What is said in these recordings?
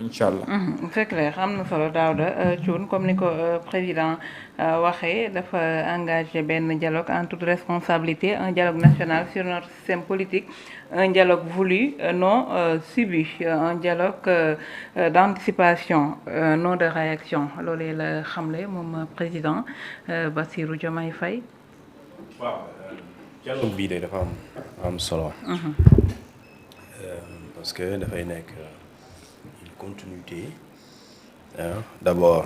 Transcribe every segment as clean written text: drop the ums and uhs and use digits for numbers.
incha allah. C'est clair am na solo Daouda Thioune comme ni ko président waxee dafa engagé benn dialogue en toute responsabilité un dialogue national sur notre système politique un dialogue voulu non subi un dialogue d'anticipation non de réaction loolee la xamle moom président Bassirou Diomaye Faye. waaw dialogue bii de dafa am solo. parce que dafay nekk une continuité d'abord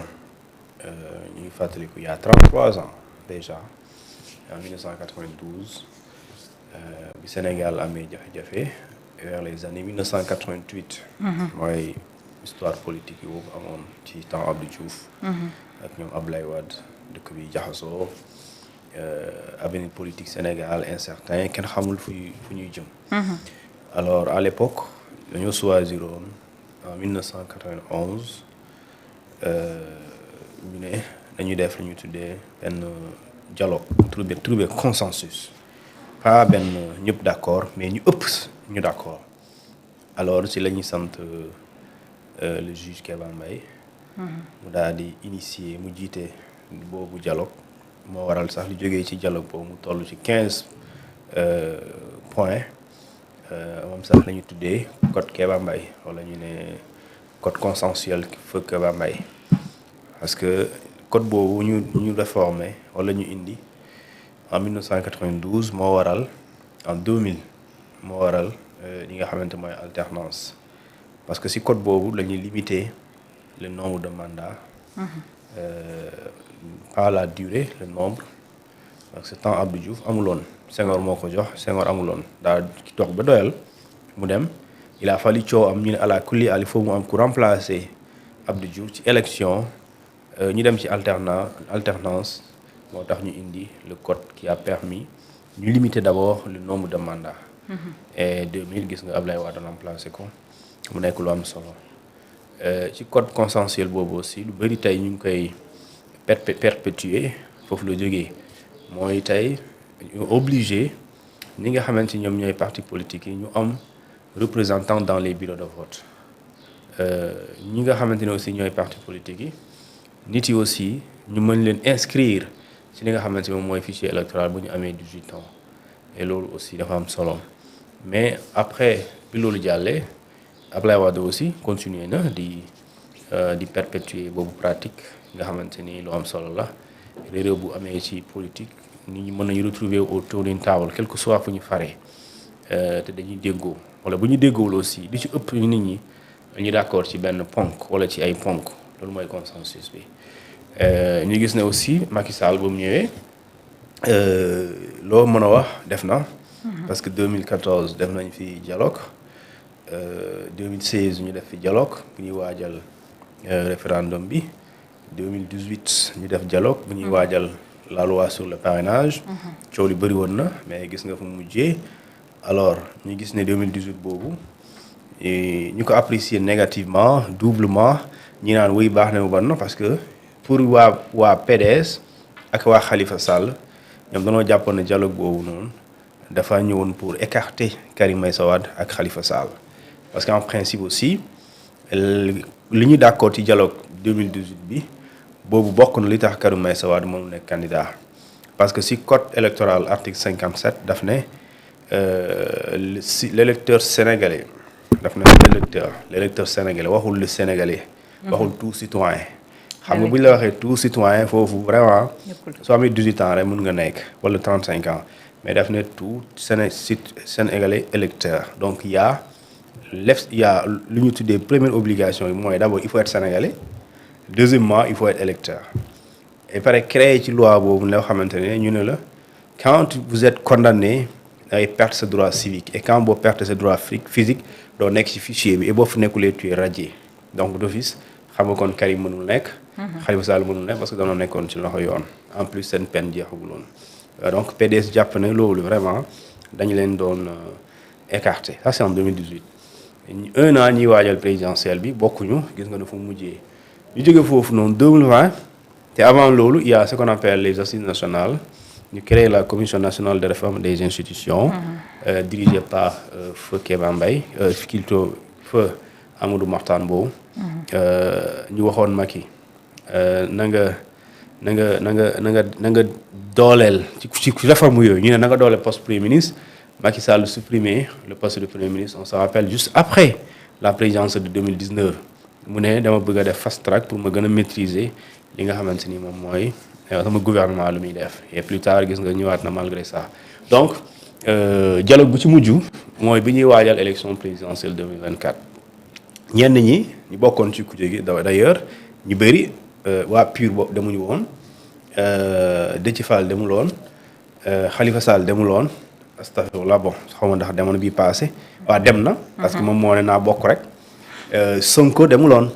ñu ngi fàttaliku il y a 33 ans déjà en 1992 bi Sénégal amee jafe-jafe vers les années 1988. mooy histoire politique yi boobu amoon ci temps Abdou Diouf. ak ñoom Abdoulaye Wade dëkk bi jaxasoo. avenir politique Sénégal incertain kenn xamul fu ñuy jëm. alors à l'époque dañoo choisiroon en 1991 ñu ne dañuy def lu ñu tuddee benn dialogue trouver consensus pas benn ñëpp d'accord mais ñu ëpp ñu d'accord alors ci la ñuy sant le juge Kéba Mbaye mu daal di initier mu jiite boobu dialogue moo waral sax li jógee ci dialogue boobu mu toll ci 15 points moom sax la ñu tuddee code Kéba Mbaye wala ñu ne code consensuel feu Kéba Mbaye parce que code boobu ñu réformé wala ñu indi en 1992 moo waral en 2000 moo waral li nga xamante mooy alternance parce que si code boobu la ñuy limiter le nombre de mandats. Pas la durée le nombre parce que temps Abdou Diouf amuloon Senghor moo ko jox Senghor amuloon daa dox ba doyal mu dem il a fallu coow am ñu ne ala kulli il faut mu am ku remplacer Abdou Diouf ci élection ñu dem ci alternance moo tax ñu indi le code qui a permis ñu limiter d'abord le nombre de mandats. et 2000 gis nga Ablaye Wade remplacer ko mu nekk lu am solo ci code consensuel boobu aussi lu bari tey ñu ngi koy perpétuer foofu la jógee mooy tey ñu obligé ñi nga xamante ñoom ñooy partis politiques yi ñu am représentant dans les bureaux de vote ñi nga xamante ne aussi ñooy partis politiques yi nit yi aussi ñu mën leen inscrire ci li nga xamante moom mooy fichier électoral bu ñu amee 18 ans et loolu aussi dafa am solo mais après bi loolu jàllee Ablaye Wade aussi continuer na di perpétuer boobu pratique nga xamante ni lu am solo la réew bu amee ci politique nit ñi mën nañu retrouver autour d'une table quel que soit fu ñu faree te dañuy déggoo wala bu ñu déggoowul aussi li ci ëpp nit ñi ñu d'accord ci benn ponk wala ci ay ponk loolu mooy consensus bi ñu gis ne aussi Macky Sall ba mu ñëwee loo mën a wax def na parce que 2014 def nañ fi dialogue 2016 ñu def fi dialogue bu ñuy waajal référendum bi 2018 ñu def dialogue bu ñuy waajal la loi sur le parrainage. coow li bëri woon na mais gis nga fu mu mujjee alors ñu gis ne 2018 boobu ñu ko apprécier négativement doublement ñi naan wuy baax na mu bon na parce que pour waa PDS ak waa Khalifa Sall ñoom dañoo jàppoon ne dialogue boobu noonu dafa ñëwoon pour écarter Karim Meïssa Wade ak Khalifa Sall parce qu'en principe aussi li ñu d'accord ci dialogue 2018 bi boobu bokk na li tax Karim Meïssa Wade mënul nekk candidat parce que si code électoral article 57 daf ne si l'électeur sénégalais daf ne l'électeur sénégalais waxul le sénégalais waxul tout citoyen xam nga bu ñu la waxee tout citoyen foofu vraiment soo amee 18 ans rek mën nga nekk wala 35 ans mais daf ne tout sénégalais électeur donc il y a lu ñu tuddee première obligation yi mooy d'abord il faut être sénégalais deuxièmement il faut être électeur et pare créer ci loi boobu loo xamante ne ñu ne la quand vous êtes condamné dangay perdre sa droit civique et quand boo perdre sa droit physique doo nekk ci fichier bi et boo fu nekkulee tu es radié donc d'office xam nga kon Karim mënul nekk Khalifa Sall mënul nekk parce que dañoo nekkoon ci loxo yoon en plus seen peine jeexaguloon donc PDS jàpp ne loolu vraiment dañu leen doon écarté ça c'est en 2018 un an ñuy waajal présidentielle bi bokkuñu gis nga ne fu mujjee ñu jóge foofu noonu 2020 te avant loolu il y a ce qu'on appelle les assises nationales ñu créé la commission nationale de réforme des institutions dirigée par feu Kéba Mbaye plutôt feu Amadou Mahtar Mbow ñu waxoon Macky na nga dooleel ci réforme yooyu ñu ne na nga dooleel poste premier ministre Macky Sall supprimé le poste de premier ministre on se rappelle juste après la présidence de 2019 mu ne dama bëgg a def fast track pour ma gën a maîtriser li nga xamante ni moom mooy sama gouvernement lu muy def et plus tard gis nga ñëwaat na malgré ça donc dialogue bu ci mujj mooy bi ñuy waajal élection présidentielle 2024 ñenn ñi ñu bokkoon ci kuje gi d'ailleurs ñu bëri waa PUR boobu demuñu woon Déthié Fall demul woon Khalifa Sall demul woon astafurlah bon xaw ma ndax demoon bii passé waa dem na parce que moom moo ne naa bokk rek Sonko demuloon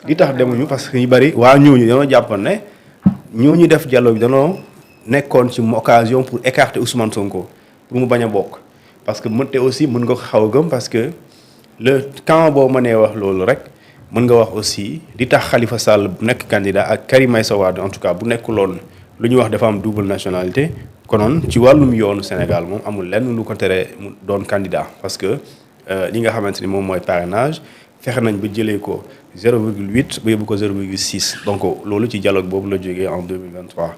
li tax demuñu parce que ñu bëri waa ñooñu dañoo jàppoon ne ñooñu def dialogue bi dañoo nekkoon ci occasion pour écarter Ousmane Sonko pour mu bañ a bokk parce que mënte aussi mën nga ko xaw a gëm parce que le camp boo mënee wax loolu rek mën nga wax aussi li tax Khalifa Sall nekk candidat ak Karim Meïssa Wade en tout cas bu nekkuloon lu ñu wax dafa am double nationalité konoon ci wàllum yoonu Sénégal moom amul lenn lu ko tere mu doon candidat parce que li nga xamante ni moom mooy parrainage fexe nañ ba jëlee ko 0,8 ba yóbbu ko 0,6 donc loolu ci dialogue boobu la jógee en 2023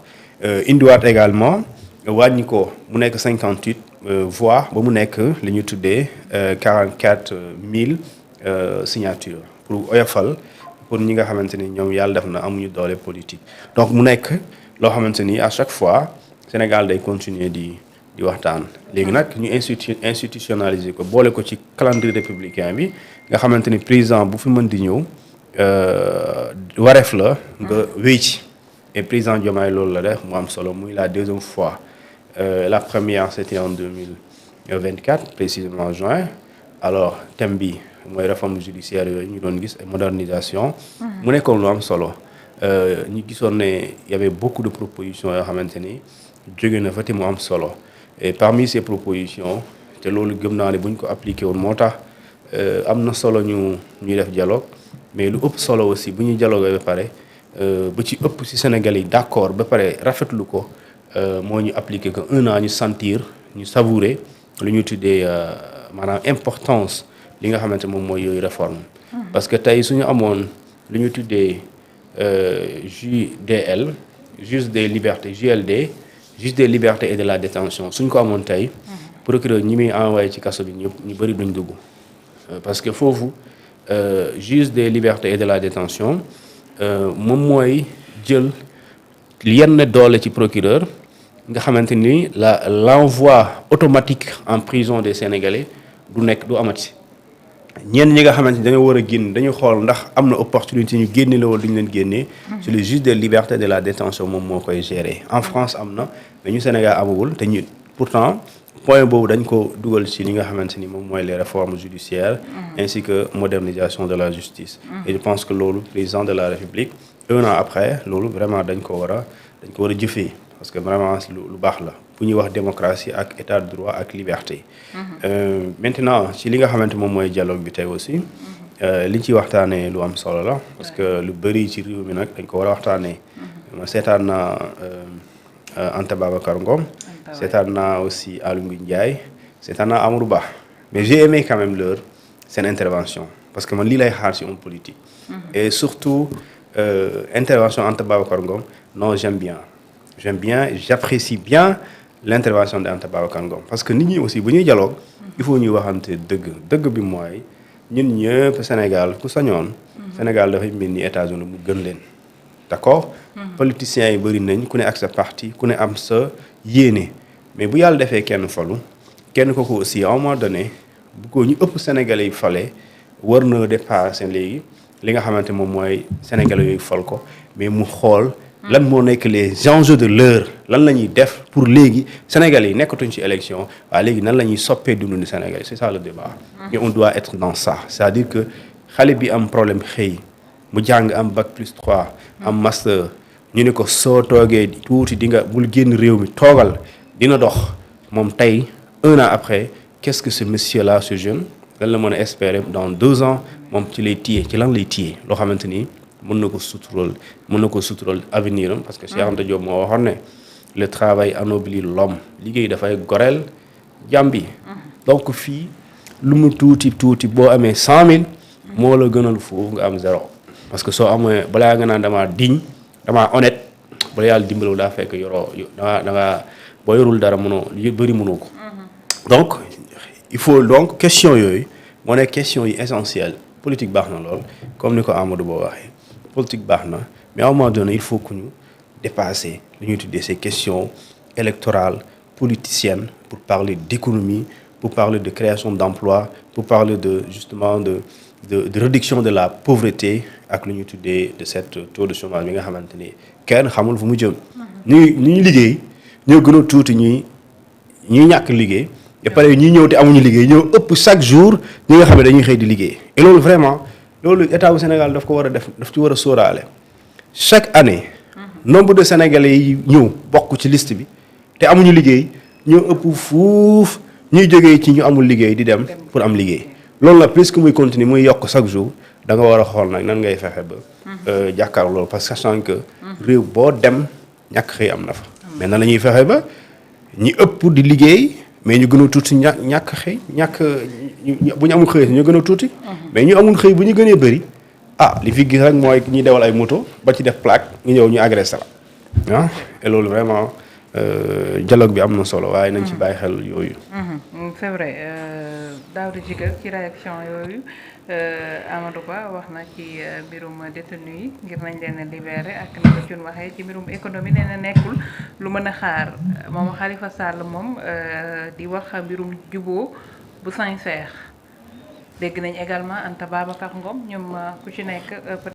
indiwaat également wàññi ko mu nekk 58 voix ba mu nekk li ñu tuddee 44 000 signatures pour oyofal pour ñi nga xamante ni ñoom yàlla def na amuñu doole politique donc mu nekk loo xamante ni à chaque fois Sénégal day continuer di waxtaan léegi nag ñu institutionnaliser ko boole ko ci calendrier républicain bi nga xamante ni président bu fi mën di ñëw wareef la nga wéy ci et président Diomaye loolu la def mu am solo muy la deuxième fois la première c'était en 2024 précisément juin alors thème bi mooy réforme judiciaire yooyu ñu doon gis modernisation mu nekkoon lu am solo ñu gisoon ne y avait beaucoup de propositions yoo xamante ni jóge na fa te mu am solo et parmi ces propositions te loolu gëm naa ne bu ñu ko appliqué woon moo tax am na solo ñuy def dialogue mais lu ëpp solo aussi bu ñuy dialogue ba pare ba ci ëpp ci Sénégal yi d'accord ba pare rafetlu ko moo ñu appliqué que un an ñu sentir ñu savourer lu ñu tuddee maanaam importance li nga xamante moom mooy yooyu réforme parce que tey suñu amoon lu ñu tuddee JDL juge des libertés JLD juge des libertés et de la détention suñ ko amoon tey procureur ñi muy envoyé ci kaso bi ñëpp ñu bëri duñ dugg parce que foofu juge des libertés et de la détention moom mooy jël yenn doole ci procureur nga xamante ni l'envoi automatique en prison des Sénégalais du amati ñenn ñi nga xamante ni dañoo war a génn dañu xool ndax am na opportunité ñu génne la wala duñu leen génnee c'est le juge des libertés et de la détention moom moo koy gérer en France am na mais ñu Sénégal amagul te ñu pourtant point boobu dañ ko dugal ci li nga xamante ni moom mooy les réformes judiciaires ainsi que modernisation de la justice et je pense que loolu président de la République un an après loolu vraiment dañ ko war a jëfee parce que vraiment lu baax la bu ñuy wax démocratie ak état de droit ak liberté maintenant ci li nga xamante moom mooy dialogue bi tey aussi liñ ciy waxtaanee lu am solo la parce que lu bëri ci réew mi nag dañ ko war a waxtaanee ma seetaan naa Anta Babacar Ngom seetaan naa aussi Aly Ngouille Ndiaye seetaan naa Amadou Ba mais j'ai aimé quand même seen intervention parce que man lii lay xaar ci homme politique et surtout intervention Anta Babacar Ngom non j'aime bien j'apprécie bien l'intervention de Anta Babacar Ngom parce que nit ñi aussi bu ñuy dialogue il faut ñuy waxante dëgg bi mooy ñun ñëpp Sénégal ku sañoon Sénégal dafay mel ni États-Unis mu gën leen d'accord politiciens yi bëri nañ ku ne ak sa parti ku ne am sa yéene mais bu yàlla defee kenn falu kenn kooku aussi à un moment donné bu ko ñu ëpp Sénégalais yi fale war na dépasser léegi li nga xamante moom mooy Sénégalais yooyu fal ko mais mu xool lan moo nekk les enjeux de l'heure lan la ñuy def pour léegi Sénégalais yi nekkatuñ ci élection waaye léegi nan la ñuy soppee dundu ni Sénégalais c'est ça le débat et on doit être dans ça c'est-à-dire que xale bi am problème xëy mu jàng am bac plus 3 am master ñu ne ko soo toogee tuuti di nga bul génn réew mi toogal dina dox moom tey un an après qu'est-ce que ce monsieur là ce jeune lan la mën a espérer dans 2 ans moom ci lay téye ci lan lay téye loo xamante ni mën na ko sutural avenir am parce que Cheikh Anta Diop moo waxoon ne le travail anoblit l'homme liggéey dafay goreel jàmm bi donc fii lu mu tuuti boo amee 100 000 moo la gënal foofu nga am 0 parce que soo amee balaa nga naan damaa digne damaa honnête bala yàlla dimbaliwul daa fekk yoroo da nga boo yorul dara mënoo yu bëri mënoo ko. donc il faut donc question yooyu moo nekk question yi essentielle politique baax na lool comme ni ko Amadou Ba waxee politique baax na mais à un moment donné il faut que ñu dépasser li ñuy tuddee ces questions électorales politiciennes pour parler d'économie, pour parler de création d'emplois, pour parler de justement de réduction de la pauvreté ak lu ñuy tuddee de cette taux de chômage bi nga xamante ni kenn xamul fu mu jëm. ñuy liggéey ñoo gën a tuuti ñuy ñàkk liggéey et pare ñi ñëw te amuñu liggéey ñoo ëpp chaque jour ñi nga xam ne dañuy xëy di liggéey. et loolu vraiment loolu état bu Sénégal daf ko war a def daf ci war a sóoraale chaque année nombre de Sénégalais yi ñëw bokk ci liste bi te amuñu liggéey ñoo ëpp fuuf ñuy jógee ci ñu amul liggéey di dem pour am liggéey. loolu la puisque muy continuer muy yokk chaque jour da nga war a xool nag nan ngay fexe ba jàkkaarloo loolu parce que sachant que réew boo dem ñàkk xëy am na fa mais nan la ñuy fexe ba ñi ëpp di liggéey mais ñu gën a tuuti ñàkk xëy bu ñu amul xëy ñu gën a tuuti mais ñu amul xëy bu ñu gënee bëri li fi gis rek mooy ñuy dewal ay moto ba ci def plaque ñu ñëw ñu agressé la et loolu vraiment dialogue bi am na solo waaye nañ ci bàyyi xel yooyu. c'est vrai Daouda Djigal ci réaction yooyu Amadou Ba wax na ci mbirum détenu yi ngir nañ leen libéré ak ni ko Thioune waxee ci mbirum économie nee na nekkul lu mën a xaar moom Khalifa Sall moom di wax mbirum juboo bu sincère dégg nañ également Anta Babacar Ngom ñoom ku ci nekk